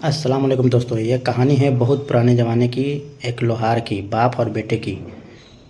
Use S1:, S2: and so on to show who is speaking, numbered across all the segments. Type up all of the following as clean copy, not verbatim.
S1: अस्सलाम वालेकुम दोस्तों, ये कहानी है बहुत पुराने ज़माने की। एक लोहार की, बाप और बेटे की।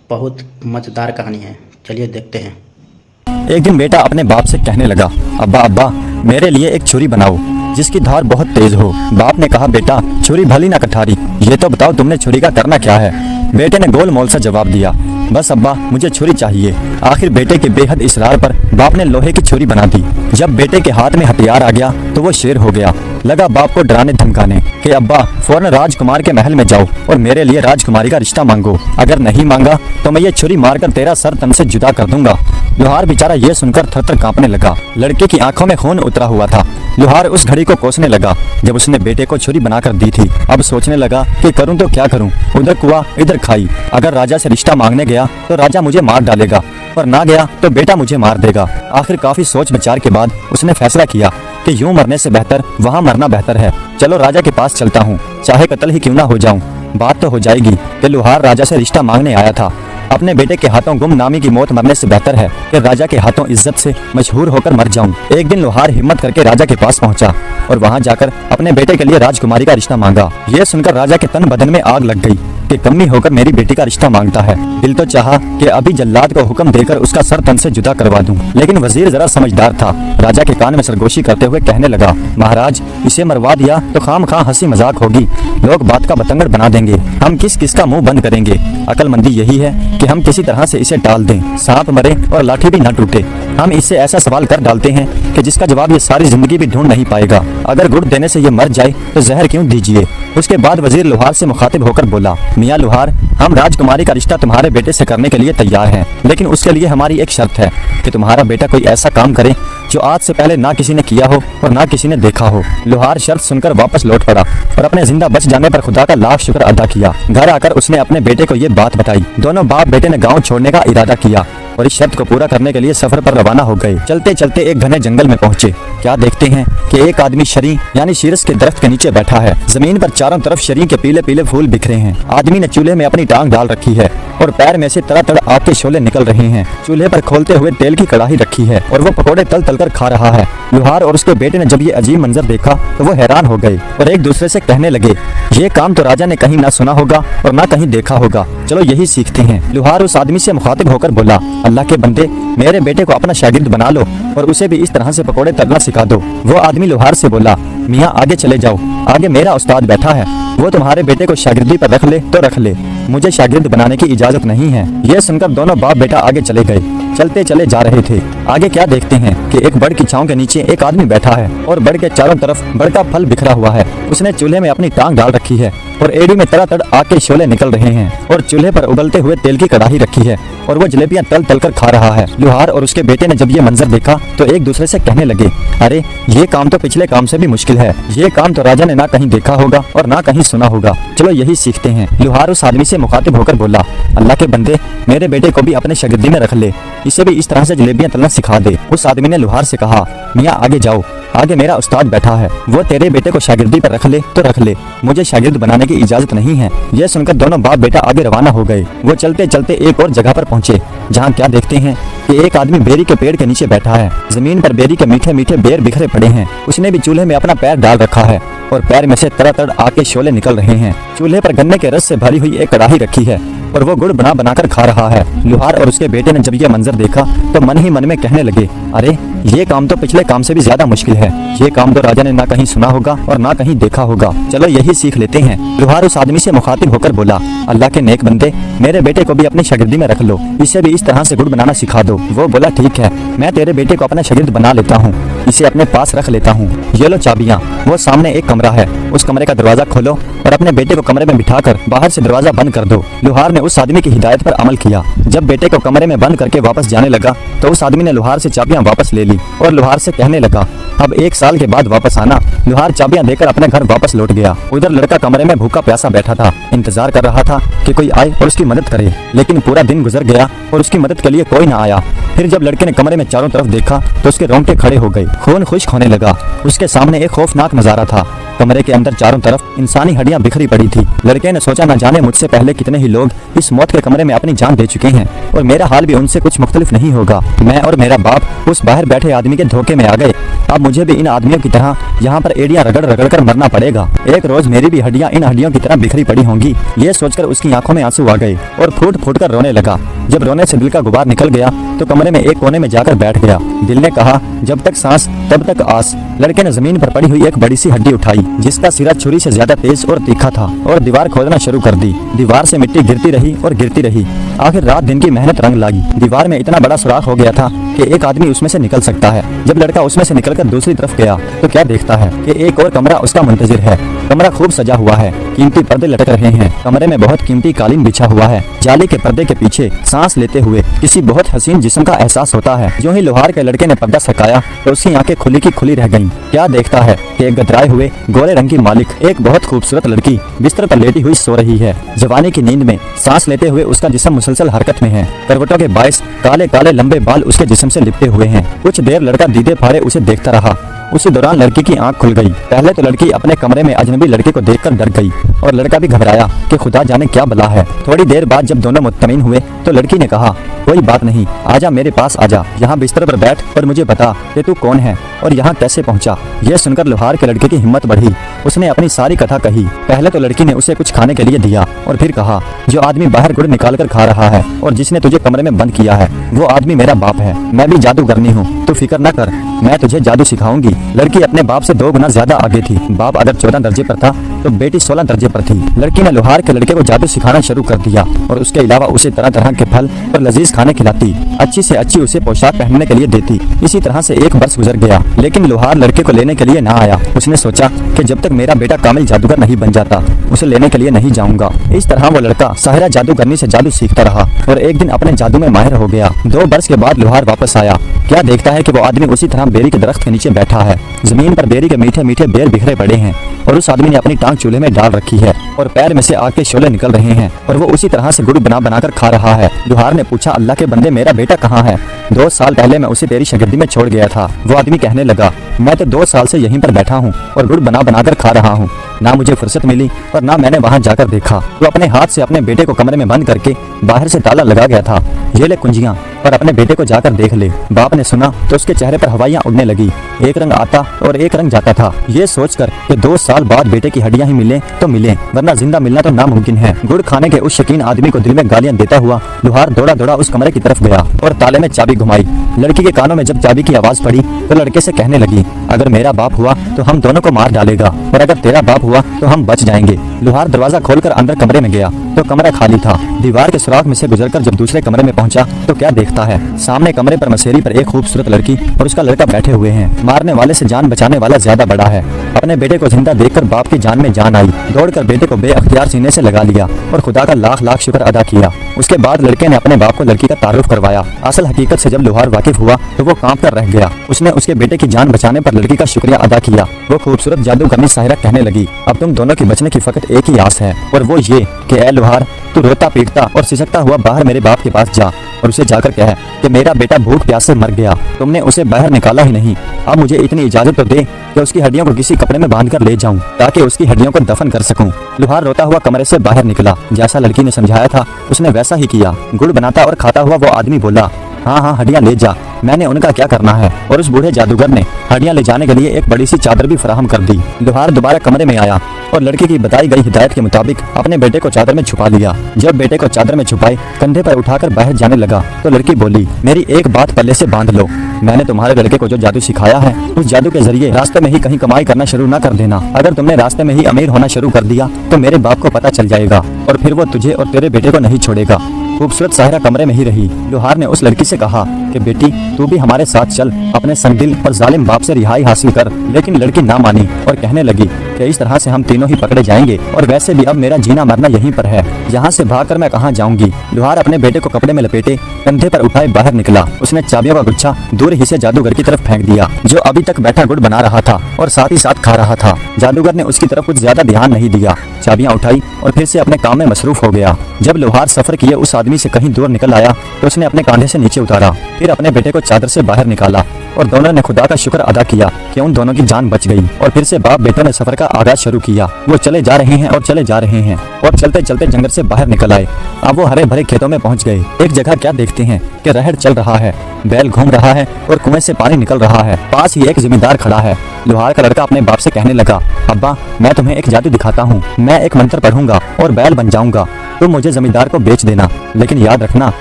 S1: बहुत मज़ेदार कहानी है, चलिए देखते हैं।
S2: एक दिन बेटा अपने बाप से कहने लगा, अब्बा अब्बा मेरे लिए एक छुरी बनाओ जिसकी धार बहुत तेज हो। बाप ने कहा, बेटा छुरी भली ना कटारी, ये तो बताओ तुमने छुरी का करना क्या है। बेटे ने गोल मोल सा जवाब दिया, बस अब्बा मुझे छुरी चाहिए। आखिर बेटे के बेहद इसरार पर बाप ने लोहे की छुरी बना दी। जब बेटे के हाथ में हथियार आ गया तो वो शेर हो गया। लगा बाप को डराने धमकाने कि अब्बा फौरन राजकुमार के महल में जाओ और मेरे लिए राजकुमारी का रिश्ता मांगो, अगर नहीं मांगा तो मैं ये छुरी मारकर तेरा सर तन से जुदा कर दूंगा। लोहार बेचारा ये सुनकर थर-थर कांपने लगा। लड़के की आंखों में खून उतरा हुआ था। लोहार उस घड़ी को कोसने लगा जब उसने बेटे को छुरी बनाकर दी थी। अब सोचने लगा कि करूं तो क्या करूं, उधर कुआं इधर खाई। अगर राजा से रिश्ता मांगने गया तो राजा मुझे मार डालेगा, और ना गया तो बेटा मुझे मार देगा। आखिर काफी सोच विचार के बाद उसने फैसला किया कि यूं मरने से बेहतर वहां मरना बेहतर है। चलो राजा के पास चलता हूँ, चाहे कत्ल ही क्यों ना हो जाऊं, बात तो हो जाएगी। कि लोहार राजा से रिश्ता मांगने आया था। अपने बेटे के हाथों गुमनामी की मौत मरने से बेहतर है कि राजा के हाथों इज्जत से मशहूर होकर मर जाऊं। एक दिन लोहार हिम्मत करके राजा के पास पहुंचा और वहां जाकर अपने बेटे के लिए राजकुमारी का रिश्ता मांगा। यह सुनकर राजा के तन बदन में आग लग गई कि कमी होकर मेरी बेटी का रिश्ता मांगता है। दिल तो चाहा कि अभी जल्लाद को हुक्म देकर उसका सर तन से जुदा करवा दूं, लेकिन वजीर जरा समझदार था। राजा के कान में सरगोशी करते हुए कहने लगा, महाराज इसे मरवा दिया तो खाम-खां हंसी मजाक होगी, लोग बात का बतंगड़ बना देंगे, हम किस किस का मुंह बंद करेंगे। अकलमंदी यही है कि हम किसी तरह से इसे टाल दें, सांप मरे और लाठी भी न टूटे। हम इससे ऐसा सवाल कर डालते हैं कि जिसका जवाब ये सारी जिंदगी भी ढूंढ नहीं पाएगा। अगर गुड़ देने से ये मर जाए तो जहर क्यों दीजिए। उसके बाद वजीर लोहार से मुखातिब होकर बोला, मियाँ लोहार, हम राजकुमारी का रिश्ता तुम्हारे बेटे से करने के लिए तैयार हैं, लेकिन उसके लिए हमारी एक शर्त है कि तुम्हारा बेटा कोई ऐसा काम करे जो आज से पहले ना किसी ने किया हो और ना किसी ने देखा हो। लोहार शर्त सुनकर वापस लौट पड़ा और अपने जिंदा बच जाने पर खुदा का लाख शुक्र अदा किया। घर आकर उसने अपने बेटे को ये बात बताई। दोनों बाप बेटे ने गाँव छोड़ने का इरादा किया और इस शर्त को पूरा करने के लिए सफर पर रवाना हो गए। चलते चलते एक घने जंगल में पहुंचे। क्या देखते हैं कि एक आदमी शरी यानी शीरस के दरख्त के नीचे बैठा है। जमीन पर चारों तरफ शरी के पीले पीले फूल बिखरे हैं। आदमी ने चूल्हे में अपनी टांग डाल रखी है और पैर में से तड़ा तड़ आग के शोले निकल रहे हैं। चूल्हे पर खोलते हुए तेल की कड़ाही रखी है और वो पकौड़े तल तल कर खा रहा है। लोहार और उसके बेटे ने जब ये अजीब मंजर देखा तो वो हैरान हो गए और एक दूसरे से कहने लगे, ये काम तो राजा ने कहीं ना सुना होगा और ना कहीं देखा होगा, चलो यही सीखते हैं। लोहार उस आदमी से मुखातिब होकर बोला, अल्लाह के बंदे, मेरे बेटे को अपना शागिर्द बना लो और उसे भी इस तरह से पकौड़े तलना सिखा दो। वो आदमी लोहार से बोला, मियाँ आगे चले जाओ, आगे मेरा उस्ताद बैठा है, वो तुम्हारे बेटे को शागिर्दी पर रख ले तो रख ले, मुझे शागिर्द बनाने की इजाजत नहीं है। यह सुनकर दोनों बाप बेटा आगे चले गए। चलते चले जा रहे थे। आगे क्या देखते हैं कि एक बड़ की छांव के नीचे एक आदमी बैठा है और बड़ के चारों तरफ बड़ का फल बिखरा हुआ है। उसने चूल्हे में अपनी टांग डाल रखी है और एड़ी में तड़ातड़ आग के शोले निकल रहे हैं और चूल्हे पर उबलते हुए तेल की कड़ाही रखी है और वो जलेबियां तल तल कर खा रहा है। लोहार और उसके बेटे ने जब ये मंजर देखा तो एक दूसरे से कहने लगे, अरे ये काम तो पिछले काम से भी मुश्किल है, ये काम तो राजा ने ना कहीं देखा होगा और ना कहीं सुना होगा, चलो यही सीखते हैं। लोहार उस आदमी से मुखातिब होकर बोला, अल्लाह के बंदे, मेरे बेटे को भी अपने शागिर्दी में रख ले, इसे भी इस तरह से जलेबियां तलना सिखा दे। उस आदमी ने लोहार से कहा, मियाँ आगे जाओ, आगे मेरा उस्ताद बैठा है, वो तेरे बेटे को शागिर्दी पर रख ले तो रख ले, मुझे शागिर्द बनाने की इजाजत नहीं है। यह सुनकर दोनों बाप बेटा आगे रवाना हो गए। वो चलते चलते एक और जगह पर पहुंचे जहां क्या देखते हैं कि एक आदमी बेरी के पेड़ के नीचे बैठा है। जमीन पर बेरी के मीठे मीठे बेर बिखरे पड़े हैं। उसने भी चूल्हे में अपना पैर डाल रखा है और पैर में से तड़ातड़ आग के शोले निकल रहे हैं। चूल्हे पर गन्ने के रस से भरी हुई एक कड़ाही रखी है और वो गुड़ बना बनाकर खा रहा है। लोहार और उसके बेटे ने जब ये मंजर देखा तो मन ही मन में कहने लगे, अरे ये काम तो पिछले काम से भी ज्यादा मुश्किल है, ये काम तो राजा ने ना कहीं सुना होगा और ना कहीं देखा होगा, चलो यही सीख लेते हैं। लोहार उस आदमी से मुखातिब होकर बोला, अल्लाह के नेक बंदे, मेरे बेटे को भी अपनी शागिर्दी में रख लो, इसे भी इस तरह से गुड़ बनाना सिखा दो। वो बोला, ठीक है, मैं तेरे बेटे को अपना शागिर्द बना लेता हूँ, इसे अपने पास रख लेता हूँ, ये लो चाबियाँ। वो सामने एक कमरा है, उस कमरे का दरवाजा खोलो और अपने बेटे को कमरे में बिठाकर बाहर से दरवाजा बंद कर दो। लोहार ने उस आदमी की हिदायत पर अमल किया। जब बेटे को कमरे में बंद करके वापस जाने लगा तो उस आदमी ने लोहार से चाबियां वापस ले ली और लोहार से कहने लगा, अब 1 साल के बाद वापस आना। लोहार चाबियां देकर अपने घर वापस लौट गया। उधर लड़का कमरे में भूखा प्यासा बैठा था, इंतजार कर रहा था कि कोई आए और उसकी मदद करे, लेकिन पूरा दिन गुजर गया और उसकी मदद के लिए कोई न आया। फिर जब लड़के ने कमरे में चारों तरफ देखा तो उसके रोंगटे खड़े हो गए, खून खुश्क होने लगा। उसके सामने एक खौफनाक नजारा था। कमरे के अंदर चारों तरफ इंसानी हड्डियां बिखरी पड़ी थी। लड़के ने सोचा, न जाने मुझसे पहले कितने ही लोग इस मौत के कमरे में अपनी जान दे चुके हैं और मेरा हाल भी उनसे कुछ मुख्तलिफ नहीं होगा। मैं और मेरा बाप उस बाहर बैठे आदमी के धोखे में आ गए। अब मुझे भी इन आदमियों की तरह यहाँ पर एड़ियां रगड़ रगड़ कर मरना पड़ेगा। एक रोज मेरी भी हड्डियां इन हड्डियों की तरह बिखरी पड़ी होंगी। ये सोचकर उसकी आंखों में आंसू आ गए और फूट फूट कर रोने लगा। जब रोने से दिल का गुबार निकल गया तो कमरे में एक कोने में जाकर बैठ गया। दिल ने कहा, जब तक सांस तब तक आस। लड़के ने जमीन पर पड़ी हुई एक बड़ी सी हड्डी उठाई जिसका सिरा छुरी से ज्यादा तेज और तीखा था और दीवार खोदना शुरू कर दी। दीवार से मिट्टी गिरती रही और गिरती रही। आखिर रात दिन की मेहनत रंग लागी। दीवार में इतना बड़ा सुराख हो गया था कि एक आदमी उसमें से निकल सकता है। जब लड़का उसमें से निकलकर दूसरी तरफ गया तो क्या देखता है कि एक और कमरा उसका मुंतजिर है। कमरा खूब सजा हुआ है, कीमती पर्दे लटक रहे हैं। कमरे में बहुत कीमती कालीन बिछा हुआ है। जाली के पर्दे के पीछे सांस लेते हुए किसी बहुत हसीन जिस्म का एहसास होता है। जो ही लोहार के लड़के ने पर्दा सकाया तो उसकी आंखें खुली की खुली रह गईं। क्या देखता है कि एक गदराए हुए गोरे रंग की मालिक, एक बहुत खूबसूरत लड़की बिस्तर पर लेटी हुई सो रही है। जवानी की नींद में सांस लेते हुए उसका जिस्म मुसलसल हरकत में है। करवटों के बायस काले काले लंबे बाल उसके जिस्म से लिपटे हुए हैं। कुछ देर लड़का दीदे फाड़े उसे देखता रहा। उसी दौरान लड़की की आंख खुल गई। पहले तो लड़की अपने कमरे में अजनबी लड़के को देखकर डर गई और लड़का भी घबराया कि खुदा जाने क्या बला है। थोड़ी देर बाद जब दोनों मुत्तमीन हुए तो लड़की ने कहा, कोई बात नहीं, आजा मेरे पास आजा, यहाँ बिस्तर पर बैठ और मुझे बता कि तू कौन है और यहाँ कैसे पहुँचा। यह सुनकर लोहार के लड़के की हिम्मत बढ़ी। उसने अपनी सारी कथा कही। पहले तो लड़की ने उसे कुछ खाने के लिए दिया और फिर कहा, जो आदमी बाहर गुड़ निकाल कर खा रहा है और जिसने तुझे कमरे में बंद किया है वो आदमी मेरा बाप है। मैं भी जादूगरनी हूँ, तू फिक्र न कर, मैं तुझे जादू सिखाऊंगी। लड़की अपने बाप से 2 गुना ज्यादा आगे थी। बाप अगर 14 दर्जे पर था तो बेटी 16 दर्जे पर थी। लड़की ने लोहार के लड़के को जादू सिखाना शुरू कर दिया और उसके अलावा उसे तरह तरह के फल और लजीज खाने खिलाती। अच्छी से अच्छी उसे पोशाक पहनने के लिए देती। इसी तरह से 1 वर्ष गुजर गया, लेकिन लोहार लड़के को लेने के लिए ना आया। उसने सोचा कि जब तक मेरा बेटा कामिल जादूगर नहीं बन जाता उसे लेने के लिए नहीं जाऊंगा। इस तरह वो लड़का साहिरा जादूगरनी से जादू सीखता रहा और एक दिन अपने जादू में माहिर हो गया। 2 वर्ष के बाद लोहार वापस आया। क्या देखता है कि वो आदमी उसी तरह बेरी के दरख्त के नीचे बैठा है। जमीन पर बेरी के मीठे मीठे बेर बिखरे पड़े हैं और उस आदमी ने अपनी टांग चूल्हे में डाल रखी है और पैर में से आग के शोले निकल रहे हैं और वो उसी तरह से गुड़ बना बनाकर खा रहा है। लोहार ने पूछा, अल्लाह के बंदे, मेरा बेटा कहाँ है? 2 साल पहले मैं उसे तेरी शागिर्दी में छोड़ गया था। वो आदमी कहने लगा, मैं तो 2 साल से यहीं पर बैठा हूँ और गुड़ बना बनाकर खा रहा हूँ। ना मुझे फुर्सत मिली और ना मैंने वहाँ जाकर देखा। वो अपने हाथ से अपने बेटे को कमरे में बंद करके बाहर से ताला लगा गया था। ये ले कुंजियां, पर अपने बेटे को जाकर देख ले। बाप ने सुना तो उसके चेहरे पर हवाइयां उड़ने लगी। एक रंग आता और एक रंग जाता था। ये सोचकर कि 2 साल बाद बेटे की हड्डियां ही मिले तो मिले, वरना जिंदा मिलना तो नामुमकिन है। गुड़ खाने के उस शकीन आदमी को दिल में गालियां देता हुआ लोहार दौड़ा दौड़ा उस कमरे की तरफ गया और ताले में चाबी घुमाई। लड़की के कानों में जब चाबी की आवाज पड़ी तो लड़के से कहने लगी, अगर मेरा बाप हुआ तो हम दोनों को मार डालेगा और अगर तेरा बाप हुआ तो हम बच जाएंगे। लोहार दरवाजा खोलकर अंदर कमरे में गया तो कमरा खाली था। दीवार के सुराख में से गुजरकर जब दूसरे कमरे में पहुंचा तो क्या देखता है, सामने कमरे पर मसेरी पर एक खूबसूरत लड़की और उसका लड़का बैठे हुए हैं। मारने वाले से जान बचाने वाला ज्यादा बड़ा है। अपने बेटे को जिंदा देखकर बाप की जान में जान आई। दौड़कर बेटे को बेअख्तियार सीने से लगा लिया और खुदा का लाख लाख शुक्र अदा किया। उसके बाद लड़के ने अपने बाप को लड़की का तारुफ करवाया। असल हकीकत से जब लोहार वाकिफ हुआ तो वो कांप कर रह गया। उसने उसके बेटे की जान बचाने पर लड़की का शुक्रिया अदा किया। वो खूबसूरत जादूगरनी साहिरा कहने लगी, अब तुम दोनों की बचने की फकत एक ही आस है और वो ये कि ए लोहार, तू रोता पीटता और सिसकता हुआ बाहर मेरे बाप के पास जा और उसे जाकर कह कि मेरा बेटा भूख प्यास से मर गया, तुमने उसे बाहर निकाला ही नहीं। अब मुझे इतनी इजाजत तो दे कि उसकी हड्डियों को किसी कपड़े में बांध कर ले जाऊं ताकि उसकी हड्डियों को दफन कर सकूं। लोहार रोता हुआ कमरे से बाहर निकला। जैसा लड़की ने समझाया था उसने वैसा ही किया। गुड़ बनाता और खाता हुआ वो आदमी बोला, हाँ हाँ हड्डियां ले जा, मैंने उनका क्या करना है। और उस बूढ़े जादूगर ने हड्डियां ले जाने के लिए एक बड़ी सी चादर भी फराहम कर दी। लोहार दोबारा कमरे में आया और लड़के की बताई गई हिदायत के मुताबिक अपने बेटे को चादर में छुपा लिया। जब बेटे को चादर में छुपाए कंधे पर उठाकर बाहर जाने लगा तो लड़की बोली, मेरी एक बात पल्ले से बांध लो, मैंने तुम्हारे लड़के को जो जादू सिखाया है उस जादू के जरिए रास्ते में ही कहीं कमाई करना शुरू न कर देना। अगर तुमने रास्ते में ही अमीर होना शुरू कर दिया तो मेरे बाप को पता चल जाएगा और फिर वो तुझे और तेरे बेटे को नहीं छोड़ेगा। खूबसूरत साहिरा कमरे में ही रही। लोहार ने उस लड़की से कहा कि बेटी तू भी हमारे साथ चल, अपने संगदिल और जालिम बाप से रिहाई हासिल कर। लेकिन लड़की ना मानी और कहने लगी कि इस तरह से हम तीनों ही पकड़े जाएंगे और वैसे भी अब मेरा जीना मरना यहीं पर है, यहाँ से भागकर मैं कहाँ जाऊंगी। लोहार अपने बेटे को कपड़े में लपेटे कंधे पर उठाए बाहर निकला। उसने चाबियों का गुच्छा दूर ही से जादूगर की तरफ फेंक दिया जो अभी तक बैठा गुड़ बना रहा था और साथ ही साथ खा रहा था। जादूगर ने उसकी तरफ कुछ ज्यादा ध्यान नहीं दिया, चाबियां उठाई और फिर से अपने काम में मसरूफ हो गया। जब लोहार सफर किए उस आदमी से कहीं दूर निकल आया तो उसने अपने कांधे से नीचे उतारा, फिर अपने बेटे को चादर से बाहर निकाला और दोनों ने खुदा का शुक्र अदा किया कि उन दोनों की जान बच गई। और फिर से बाप बेटों ने सफर का आगाज शुरू किया। वो चले जा रहे हैं और चले जा रहे हैं और चलते चलते जंगल से बाहर निकल आए। अब वो हरे भरे खेतों में पहुंच गए। एक जगह क्या देखते हैं कि रहड़ चल रहा है, बैल घूम रहा है और कुएं से पानी निकल रहा है। पास ही एक जमींदार खड़ा है। लोहार का लड़का अपने बाप से कहने लगा, अब्बा मैं तुम्हें एक जादू दिखाता हूँ। मैं एक मंत्र पढ़ूंगा और बैल बन जाऊंगा। तुम मुझे जमींदार को बेच देना, लेकिन याद रखना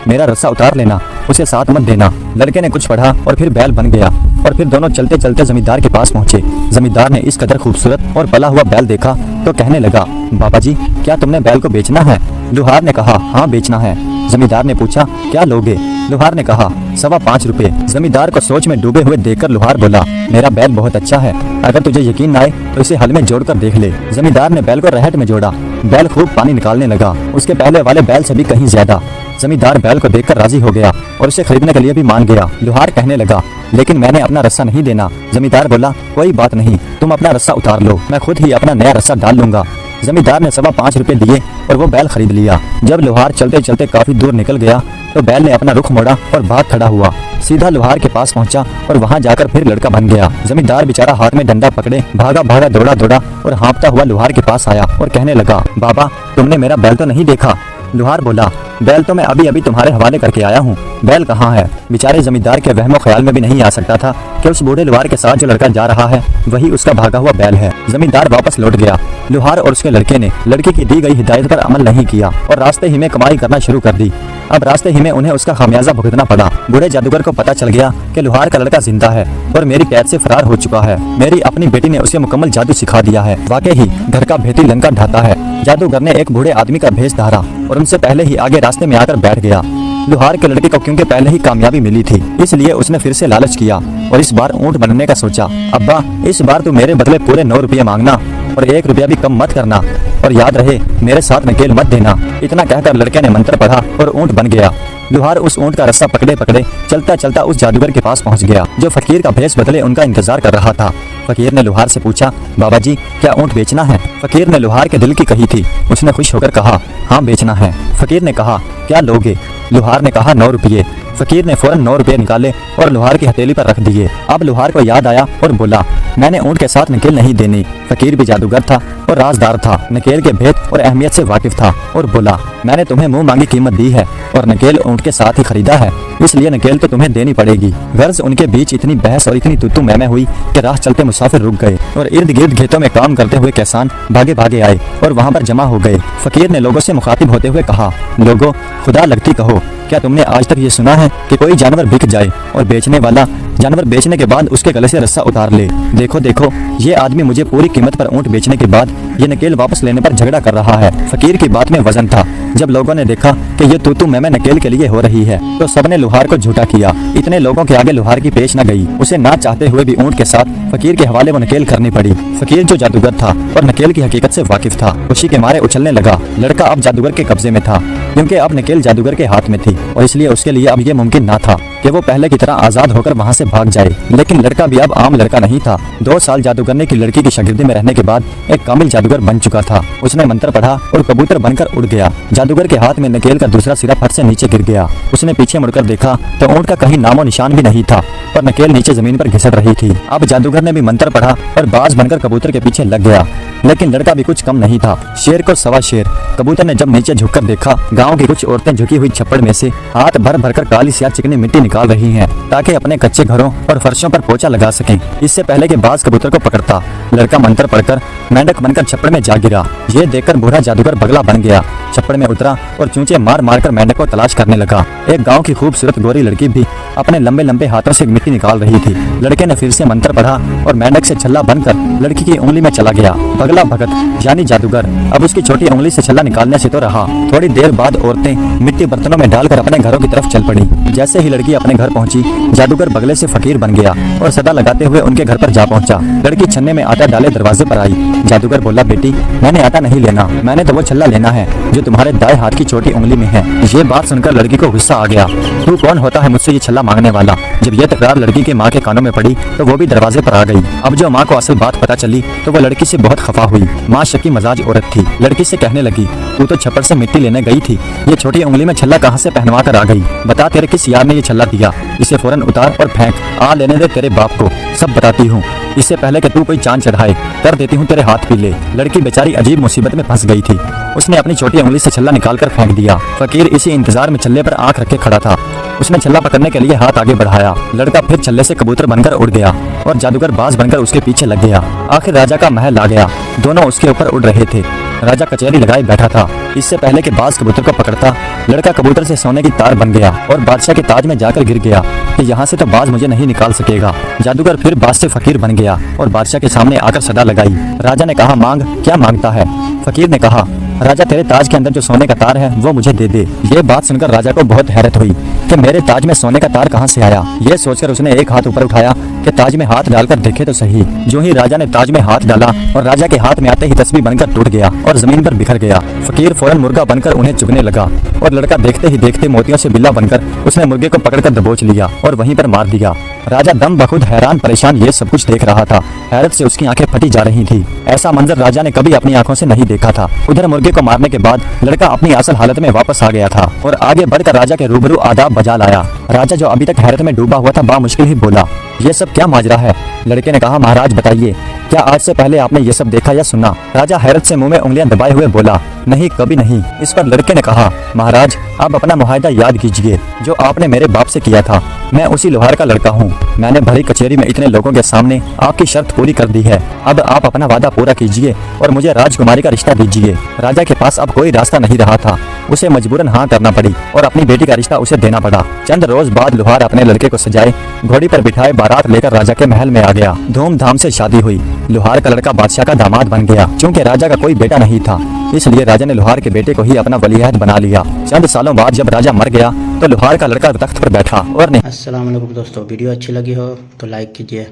S2: मेरा रस्सा उतार लेना, उसे साथ मत देना। लड़के ने कुछ पढ़ा और फिर बैल बन गया और फिर दोनों चलते चलते जमींदार के पास पहुंचे। जमींदार ने इस कदर खूबसूरत और पला हुआ बैल देखा तो कहने लगा, बाबा जी क्या तुमने बैल को बेचना है? लोहार ने कहा, हाँ बेचना है। जमींदार ने पूछा, क्या लोगे? लोहार ने कहा, 5.25 रुपए। जमींदार को सोच में डूबे हुए देखकर लोहार बोला, मेरा बैल बहुत अच्छा है, अगर तुझे यकीन न आए तो इसे हल में जोड़कर देख ले। जमींदार ने बैल को रहट में जोड़ा। बैल खूब पानी निकालने लगा, उसके पहले वाले बैल से भी कहीं ज्यादा। जमींदार बैल को देखकर राजी हो गया और उसे खरीदने के लिए भी मान गया। लोहार कहने लगा, लेकिन मैंने अपना रस्सा नहीं देना। जमींदार बोला, कोई बात नहीं, तुम अपना रस्सा उतार लो, मैं खुद ही अपना नया रस्सा डाल लूंगा। जमींदार ने 5.25 रुपए दिए और वो बैल खरीद लिया। जब लोहार चलते चलते काफी दूर निकल गया तो बैल ने अपना रुख मोड़ा और भाग खड़ा हुआ, सीधा लोहार के पास पहुंचा और वहां जाकर फिर लड़का बन गया। जमींदार बेचारा हाथ में डंडा पकड़े भागा भागा दौड़ा दौड़ा और हाँफता हुआ लोहार के पास आया और कहने लगा, बाबा तुमने मेरा बैल तो नहीं देखा? लोहार बोला, बैल तो मैं अभी अभी तुम्हारे हवाले करके आया हूँ, बैल कहाँ है? बेचारे जमींदार के वहमो ख्याल में भी नहीं आ सकता था कि उस बूढ़े लोहार के साथ जो लड़का जा रहा है वही उसका भागा हुआ बैल है। जमींदार वापस लौट गया। लोहार और उसके लड़के ने लड़के की दी गई हिदायत पर अमल नहीं किया और रास्ते ही में कमाई करना शुरू कर दी। अब रास्ते ही में उन्हें उसका खामियाजा भुगतना पड़ा। बूढ़े जादूगर को पता चल गया कि लोहार का लड़का जिंदा है और मेरी कैद से फरार हो चुका है। मेरी अपनी बेटी ने उसे मुकम्मल जादू सिखा दिया है। वाकई ही घर का भेदी लंका ढाता है। जादूगर ने एक बूढ़े आदमी का भेष धारा और उनसे पहले ही आगे रास्ते में आकर बैठ गया। लोहार के लड़के को क्योंकि पहले ही कामयाबी मिली थी इसलिए उसने फिर से लालच किया और इस बार ऊंट बनने का सोचा। अब्बा इस बार तू मेरे बदले पूरे 9 रुपये मांगना और 1 रुपया भी कम मत करना और याद रहे मेरे साथ नकेल मत देना। इतना कहकर लड़के ने मंत्र पढ़ा और ऊंट बन गया। लोहार उस ऊंट का रस्सा पकड़े पकड़े चलता चलता उस जादूगर के पास पहुंच गया जो फकीर का भेष बदले उनका इंतजार कर रहा था। फकीर ने लोहार से पूछा, बाबा जी क्या ऊंट बेचना है? फकीर ने लोहार के दिल की कही थी। उसने खुश होकर कहा, हाँ बेचना है। फकीर ने कहा, क्या लोगे? लोहार ने कहा, 9 रुपये। फकीर ने फौरन 9 रुपये निकाले और लोहार की हथेली पर रख दिए। अब लोहार को याद आया और बोला, मैंने ऊंट के साथ नकेल नहीं देनी। फकीर भी जादूगर था और राजदार था, नकेल के भेद और अहमियत से वाकिफ था और बोला, मैंने तुम्हें मुंह मांगी कीमत दी है और नकेल ऊंट के साथ ही खरीदा है, इसलिए नकेल तो तुम्हें देनी पड़ेगी। गर्ज उनके बीच इतनी बहस और इतनी तू मैं हुई कि राह चलते मुसाफिर रुक गए और इर्द गिर्द खेतों में काम करते हुए किसान भागे भागे आए और वहाँ पर जमा हो गए। फकीर ने लोगों से मुखातिब होते हुए कहा, लोगों खुदा लगती कहो, क्या तुमने आज तक ये सुना है कि कोई जानवर बिक जाए और बेचने वाला जानवर बेचने के बाद उसके गले से रस्सा उतार ले? देखो देखो ये आदमी मुझे पूरी कीमत पर ऊंट बेचने के बाद ये नकेल वापस लेने पर झगड़ा कर रहा है। फकीर की बात में वजन था। जब लोगों ने देखा कि ये तू मैं नकेल के लिए हो रही है तो सबने लोहार को झूठा किया। इतने लोगों के आगे लोहार की पेश न गई। उसे ना चाहते हुए भी ऊंट के साथ फकीर के हवाले वो नकेल करनी पड़ी। फकीर जो जादूगर था और नकेल की हकीकत से वाकिफ था, खुशी के मारे उछलने लगा। लड़का अब जादूगर के कब्जे में था क्योंकि अब नकेल जादूगर के हाथ में थी और इसलिए उसके लिए अब ये मुमकिन ना था कि वो पहले की तरह आजाद होकर वहाँ से भाग जाए। लेकिन लड़का भी अब आम लड़का नहीं था। 2 साल जादूगर ने की लड़की की शागिर्दी में रहने के बाद एक कामिल जादूगर बन चुका था। उसने मंत्र पढ़ा और कबूतर बनकर उड़ गया। जादूगर के हाथ में नकेल का दूसरा सिरा फट से नीचे गिर गया। उसने पीछे मुड़कर देखा तो ऊंट का कहीं नामो निशान भी नहीं था और नकेल नीचे जमीन पर घिसट रही थी। अब जादूगर ने भी मंत्र पढ़ा और बाज बनकर कबूतर के पीछे लग गया। लेकिन लड़का भी कुछ कम नहीं था। शेर को सवा शेर। कबूतर ने जब नीचे झुककर देखा, गांव की कुछ औरतें झुकी हुई छप्पड़ में से हाथ भर भरकर काली स्याह चिकनी मिट्टी निकाल रही हैं ताकि अपने कच्चे घरों और फर्शों पर पोछा लगा सकें। इससे पहले कि बाज कबूतर को पकड़ता, लड़का मंत्र पढ़कर मेंढक बनकर छप्पड़ में जा गिरा। ये देखकर बूढ़ा जादूगर बगला बन गया। छप्पड़ में उतरा और चूंचे मार मार कर मेंढक को तलाश करने लगा। एक गांव की खूबसूरत गोरी लड़की भी अपने लंबे लंबे हाथों से मिट्टी निकाल रही थी। लड़के ने फिर से मंत्र पढ़ा और मेंढक से छल्ला बनकर लड़की की उंगली में चला गया। बगला भगत यानी जादूगर अब उसकी छोटी उंगली से छल्ला निकालने से तो रहा। थोड़ी देर बाद औरतें मिट्टी बर्तनों में डालकर अपने घरों की तरफ चल पड़ी। जैसे ही लड़की अपने घर पहुंची, जादूगर बगले से फकीर बन गया और सदा लगाते हुए उनके घर पर जा पहुंचा। लड़की छन्ने में आटा डाले दरवाजे पर आई। जादूगर बोला, बेटी मैंने आटा नहीं लेना, मैंने तो वो छल्ला लेना है जो तुम्हारे दाएं हाथ की छोटी उंगली में है। ये बात सुनकर लड़की को गुस्सा आ गया। तू कौन होता है मुझसे ये छल्ला मांगने वाला? जब ये तकरार लड़की के माँ के कानों में पड़ी तो वो भी दरवाजे पर आ गई। अब जो माँ को असल बात पता चली तो वो लड़की से बहुत खफा हुई। माँ शकी मजाज औरत थी। लड़की से कहने लगी, तू तो छप्पड़ से मिट्टी लेने गई थी, ये छोटी उंगली में छल्ला कहाँ से पहनवा कर आ गई? बता तेरे किस यार ने ये छल्ला दिया, इसे फौरन उतार और फेंक। आ लेने दे तेरे बाप को, सब बताती हूँ। इससे पहले कि तू कोई चांद चढ़ाए कर देती हूँ तेरे हाथ पीले। लड़की बेचारी अजीब मुसीबत में फंस गई थी। उसने अपनी छोटी उंगली से छल्ला निकालकर फेंक दिया। फकीर इसी इंतजार में छल्ले पर आंख रखे खड़ा था। उसने छल्ला पकड़ने के लिए हाथ आगे बढ़ाया। लड़का फिर छल्ले से कबूतर बनकर उड़ गया और जादूगर बाज बनकर उसके पीछे लग गया। आखिर राजा का महल आ गया। दोनों उसके ऊपर उड़ रहे थे। राजा कचहरी लगाए बैठा था। इससे पहले कि बाज कबूतर को पकड़ता, लड़का कबूतर से सोने की तार बन गया और बादशाह के ताज में जाकर गिर गया कि यहाँ से तो बाज मुझे नहीं निकाल सकेगा। जादूगर फिर बाज से फकीर बन गया और बादशाह के सामने आकर सदा लगाई। राजा ने कहा, मांग, क्या मांगता है? फकीर ने कहा, राजा तेरे ताज के अंदर जो सोने का तार है वो मुझे दे दे। ये बात सुनकर राजा को बहुत हैरत हुई कि मेरे ताज में सोने का तार कहाँ से आया। ये सोचकर उसने एक हाथ ऊपर उठाया कि ताज में हाथ डालकर देखे तो सही। जो ही राजा ने ताज में हाथ डाला और राजा के हाथ में आते ही तस्बीह बनकर टूट गया और जमीन पर बिखर गया। फकीर फौरन मुर्गा बनकर उन्हें चुगने लगा और लड़का देखते ही देखते मोतियों से बिल्ला बनकर उसने मुर्गे को पकड़कर दबोच लिया और वहीं पर मार दिया। राजा दम बखुद हैरान परेशान ये सब कुछ देख रहा था। हैरत से उसकी आंखें फटी जा रही थी। ऐसा मंजर राजा ने कभी अपनी आंखों से नहीं देखा था। उधर मुर्गे को मारने के बाद लड़का अपनी असल हालत में वापस आ गया था और आगे बढ़कर राजा के रूबरू आदाब बजा लाया। राजा जो अभी तक हैरत में डूबा हुआ था बामुश्किल ही बोला, ये सब क्या माजरा है? लड़के ने कहा, महाराज बताइए, क्या आज से पहले आपने ये सब देखा या सुना? राजा हैरत से मुंह में उंगलियां दबाए हुए बोला, नहीं, कभी नहीं। इस पर लड़के ने कहा, महाराज आप अपना मुआहदा याद कीजिए जो आपने मेरे बाप से किया था। मैं उसी लोहार का लड़का हूँ। मैंने भरी कचहरी में इतने लोगों के सामने आपकी शर्त पूरी कर दी है। अब आप अपना वादा पूरा कीजिए और मुझे राजकुमारी का रिश्ता दीजिए। राजा के पास अब कोई रास्ता नहीं रहा था। उसे मजबूरन हाँ करना पड़ी और अपनी बेटी का रिश्ता उसे देना पड़ा। चंद रोज बाद लोहार अपने लड़के को सजाए घोड़ी पर बिठाए बारात लेकर राजा के महल में आ गया। धूमधाम से शादी हुई। लोहार का लड़का बादशाह का दामाद बन गया। क्योंकि राजा का कोई बेटा नहीं था, इसलिए राजा ने लोहार के बेटे को ही अपना वलीअहद बना लिया। चंद सालों बाद जब राजा मर गया तो लोहार का लड़का तख्त पर बैठा और
S1: अस्सलाम वालेकुम दोस्तों, वीडियो अच्छी लगी हो तो लाइक कीजिए।